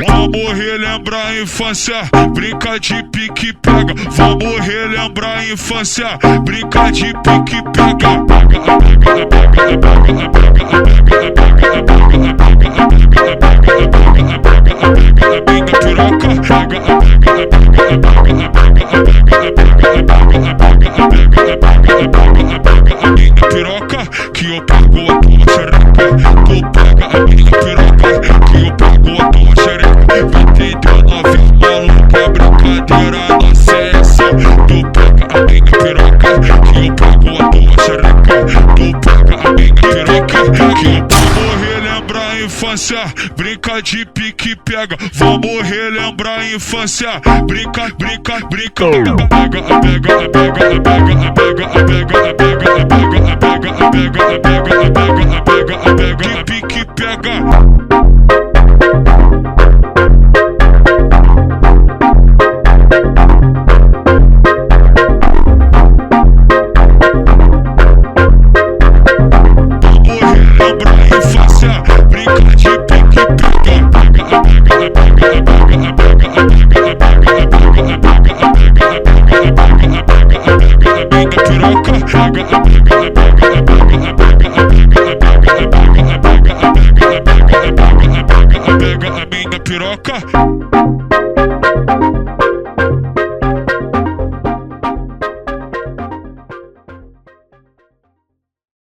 Vamos relembrar a infância, brinca de pique pega. Vamos relembrar a infância, brinca de pique pega. Piroca que eu pego a tua xereca. Tu pega a minha piroca que eu pego a tua xereca. 29 maluca, brincadeira nossa é essa. Tu pega a minha piroca que eu pego a tua xereca. Tu pega a minha piroca que eu pego. Relembrar a infância, brinca de pique pega. Vamos relembrar a infância, brinca. Pega, pique pega. Pega a minha piroca.